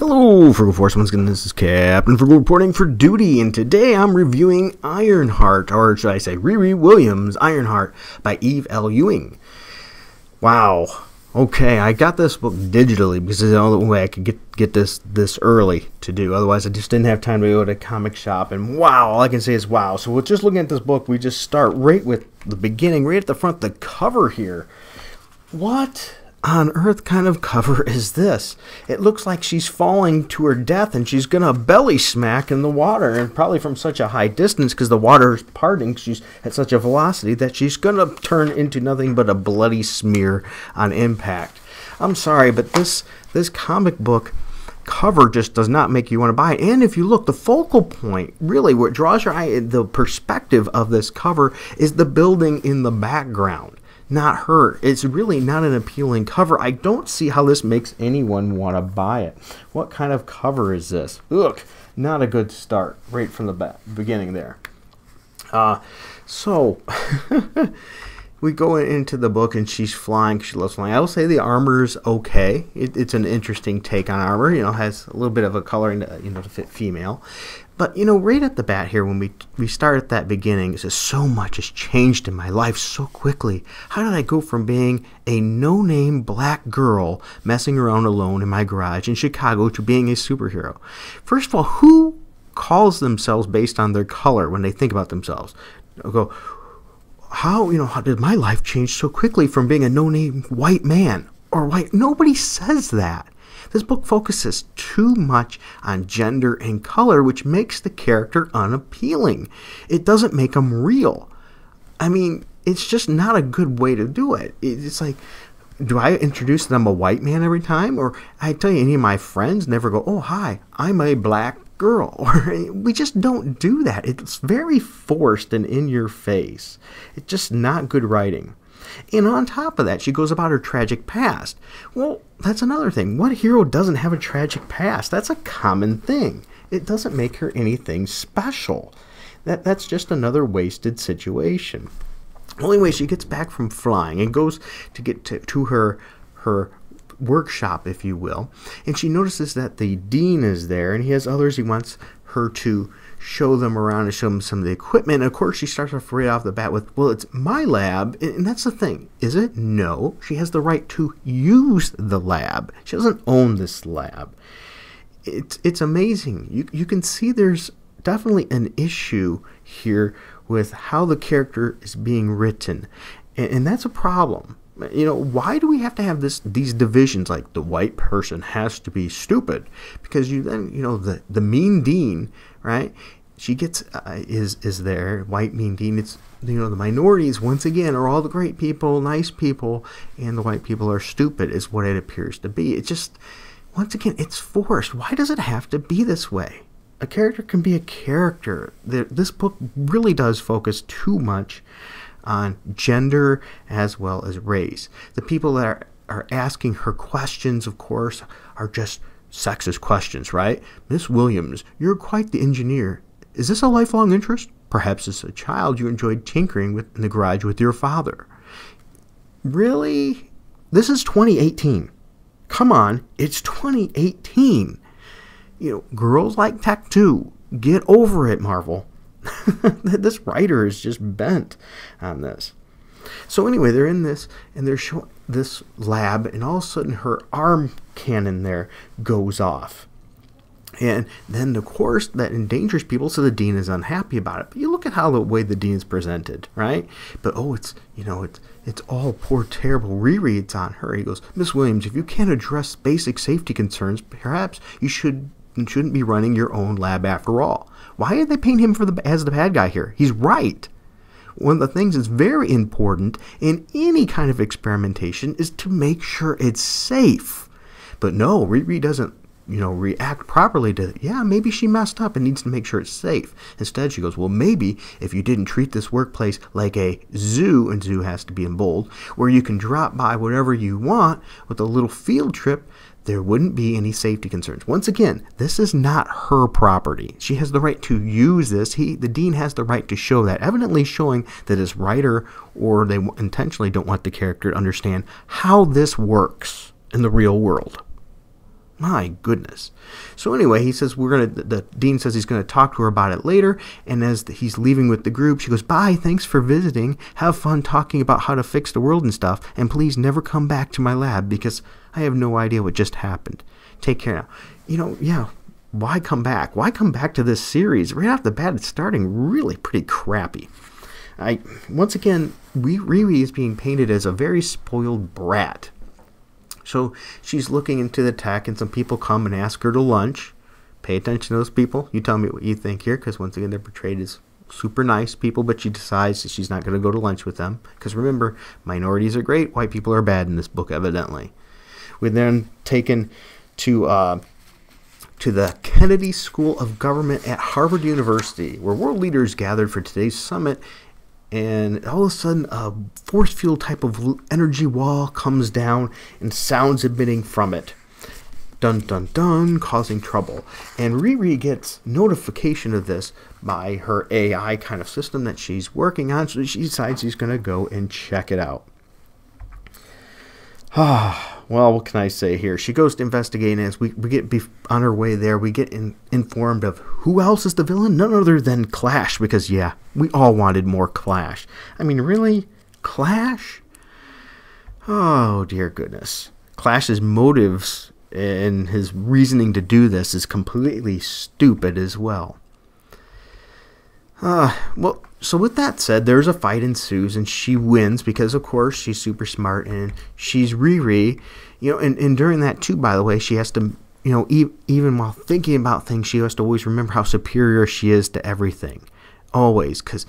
Hello, Frugal Force. Once again, this is Captain Frugal reporting for duty, and today I'm reviewing Ironheart, or should I say Riri Williams' Ironheart by Eve L. Ewing. Wow. Okay, I got this book digitally because it's the only way I could get this early to do. Otherwise, I just didn't have time to go to a comic shop, and wow, all I can say is wow. So we're just looking at this book. We just start right with the beginning, right at the front, the cover here. What on earth kind of cover is this? It looks like she's falling to her death and she's gonna belly smack in the water, and probably from such a high distance because the water is parting. She's at such a velocity that she's gonna turn into nothing but a bloody smear on impact. I'm sorry, but this comic book cover just does not make you want to buy it. And if you look, the focal point, really what draws your eye, the perspective of this cover is the building in the background, not her. It's really not an appealing cover. I don't see how this makes anyone want to buy it. What kind of cover is this? Look, not a good start right from the beginning there. So we go into the book and she's flying. She loves flying. I will say the armor's okay. It's an interesting take on armor. You know, has a little bit of a coloring to fit female. But, right at the bat here, when we start at that beginning, it says, so much has changed in my life so quickly. How did I go from being a no-name black girl messing around alone in my garage in Chicago to being a superhero? First of all, who calls themselves based on their color when they think about themselves? They'll go, how did my life change so quickly from being a no-name white man or white? Nobody says that. This book focuses too much on gender and color, which makes the character unappealing. It doesn't make them real. I mean, it's just not a good way to do it. It's like, do I introduce them a white man every time? Or I tell you, any of my friends never go, oh, hi, I'm a black girl. Or we just don't do that. It's very forced and in your face. It's just not good writing. And on top of that, she goes about her tragic past. Well, that's another thing. What hero doesn't have a tragic past? That's a common thing. It doesn't make her anything special. That's just another wasted situation. Anyway, she gets back from flying and goes to get to her workshop, if you will. And she notices that the dean is there, and he has others he wants her to show them around and show them some of the equipment. And of course, she starts off right off the bat with, well, it's my lab. And that's the thing. Is it? No. She has the right to use the lab. She doesn't own this lab. It's amazing. You can see there's definitely an issue here with how the character is being written. And that's a problem. Why do we have to have these divisions? Like the white person has to be stupid because the mean dean, right? She gets is there, white mean dean. It's the minorities once again are all the great people, nice people, and the white people are stupid is what it appears to be. It just, once again, it's forced. Why does it have to be this way? A character can be a character. This book really does focus too much on gender as well as race. The people that are asking her questions, of course, are just sexist questions, right? Miss Williams, you're quite the engineer. Is this a lifelong interest? Perhaps as a child you enjoyed tinkering in the garage with your father. Really? This is 2018. Come on, it's 2018. Girls like tech too. Get over it, Marvel. This writer is just bent on this. So anyway, they're in this, and they're showing this lab, and all of a sudden her arm cannon there goes off. And then, of course, that endangers people, so the dean is unhappy about it. But you look at how the way the dean is presented, right? But, it's all poor, terrible Riri on her. He goes, Miss Williams, if you can't address basic safety concerns, perhaps you shouldn't be running your own lab after all. Why are they painting him as the bad guy here? He's right. One of the things that's very important in any kind of experimentation is to make sure it's safe. But no, Riri doesn't, react properly to, maybe she messed up and needs to make sure it's safe. Instead, she goes, well, maybe if you didn't treat this workplace like a zoo, and zoo has to be in bold, where you can drop by whatever you want with a little field trip, there wouldn't be any safety concerns. Once again, this is not her property. She has the right to use this. The dean has the right to show that, evidently showing that this writer or they intentionally don't want the character to understand how this works in the real world. My goodness. So anyway, he says the dean says he's gonna talk to her about it later, and as he's leaving with the group, she goes, "Bye, thanks for visiting. Have fun talking about how to fix the world and stuff, and please never come back to my lab because I have no idea what just happened. Take care now." Yeah, why come back? Why come back to this series? Right off the bat, it's starting really pretty crappy. Once again, Riri is being painted as a very spoiled brat. So she's looking into the tech, and some people come and ask her to lunch. Pay attention to those people. You tell me what you think here, because once again, they're portrayed as super nice people, but she decides that she's not going to go to lunch with them. Because remember, minorities are great, white people are bad in this book, evidently. We're then taken to the Kennedy School of Government at Harvard University, where world leaders gathered for today's summit. And all of a sudden, a force field type of energy wall comes down and sounds emitting from it. Dun, dun, dun, causing trouble. And Riri gets notification of this by her AI kind of system that she's working on, so she decides she's going to go and check it out. Well, what can I say here? She goes to investigate, and as we get on her way there, we get informed of who else is the villain? None other than Clash, because, yeah, we all wanted more Clash. I mean, really? Clash? Oh, dear goodness. Clash's motives and his reasoning to do this is completely stupid as well. Well, so with that said, there's a fight ensues, and she wins because, of course, she's super smart, and she's Riri. And during that, too, by the way, she has to, even while thinking about things, she has to always remember how superior she is to everything. Always, because,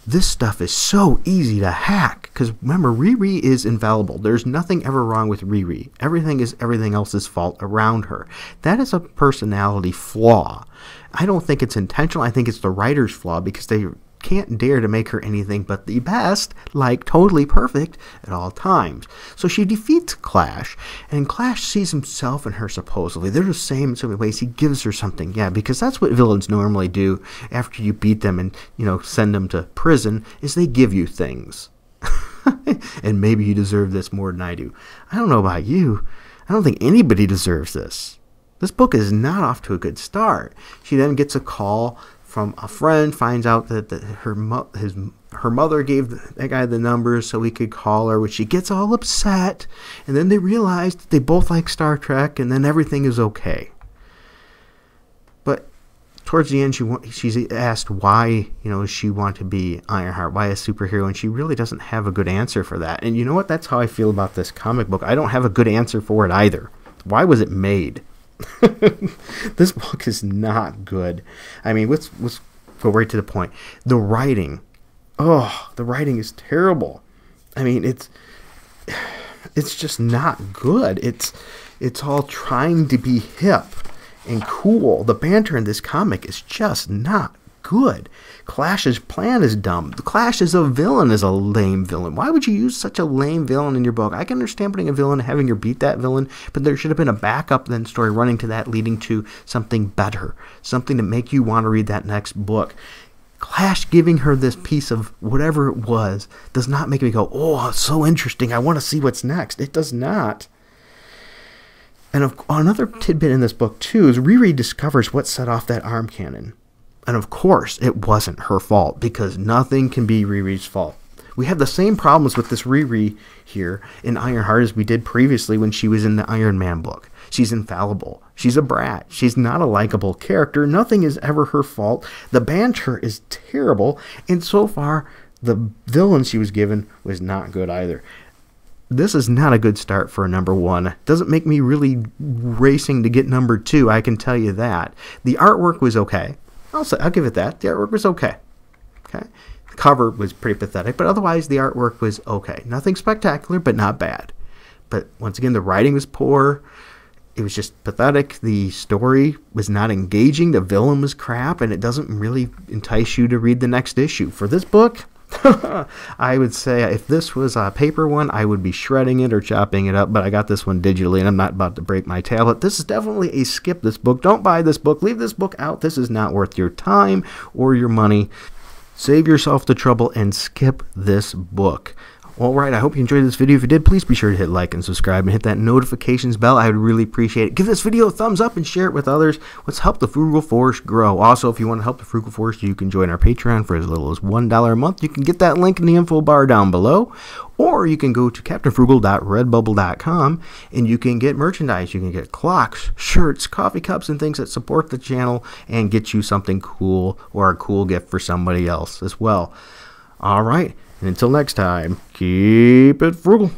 this stuff is so easy to hack. Because, remember, Riri is infallible. There's nothing ever wrong with Riri. Everything is everything else's fault around her. That is a personality flaw. I don't think it's intentional. I think it's the writer's flaw, because they can't dare to make her anything but the best, like totally perfect at all times. So she defeats Clash, and Clash sees himself in her supposedly. They're the same in so many ways. He gives her something, yeah, because that's what villains normally do after you beat them and, send them to prison, is they give you things. And maybe you deserve this more than I do. I don't know about you. I don't think anybody deserves this. This book is not off to a good start. She then gets a call from a friend, finds out that her mother gave that guy the numbers so he could call her, which she gets all upset, and then they realize that they both like Star Trek, and then everything is okay. But towards the end, she's asked why, she want to be Ironheart, why a superhero, and she really doesn't have a good answer for that. And you know what? That's how I feel about this comic book. I don't have a good answer for it either. Why was it made? This book is not good. I mean, let's go right to the point. The writing. Oh, the writing is terrible. I mean, it's just not good. It's all trying to be hip and cool. The banter in this comic is just not good. Clash's plan is dumb. The Clash is a villain, is a lame villain. Why would you use such a lame villain in your book? I can understand putting a villain and having her beat that villain, but there should have been a backup then story running to that, leading to something better, something to make you want to read that next book. Clash giving her this piece of whatever it was does not make me go, oh, it's so interesting, I want to see what's next. It does not. And another tidbit in this book, too, is Riri discovers what set off that arm cannon. And of course, it wasn't her fault, because nothing can be Riri's fault. We have the same problems with this Riri here in Ironheart as we did previously when she was in the Iron Man book. She's infallible. She's a brat. She's not a likable character. Nothing is ever her fault. The banter is terrible. And so far, the villain she was given was not good either. This is not a good start for a number one. It doesn't make me really racing to get number two, I can tell you that. The artwork was okay. I'll give it that. The artwork was okay. The cover was pretty pathetic, but otherwise the artwork was okay. Nothing spectacular, but not bad. But once again, the writing was poor. It was just pathetic. The story was not engaging. The villain was crap, and it doesn't really entice you to read the next issue. For this book, I would say if this was a paper one, I would be shredding it or chopping it up, but I got this one digitally, and I'm not about to break my tablet. This is definitely a skip this book. Don't buy this book. Leave this book out. This is not worth your time or your money. Save yourself the trouble and skip this book. Alright, I hope you enjoyed this video. If you did, please be sure to hit like and subscribe and hit that notifications bell. I would really appreciate it. Give this video a thumbs up and share it with others. Let's help the Frugal Forest grow. Also, if you want to help the Frugal Forest, you can join our Patreon for as little as $1 a month. You can get that link in the info bar down below. Or you can go to CaptainFrugal.redbubble.com and you can get merchandise. You can get clocks, shirts, coffee cups, and things that support the channel and get you something cool or a cool gift for somebody else as well. Alright, and until next time, keep it frugal.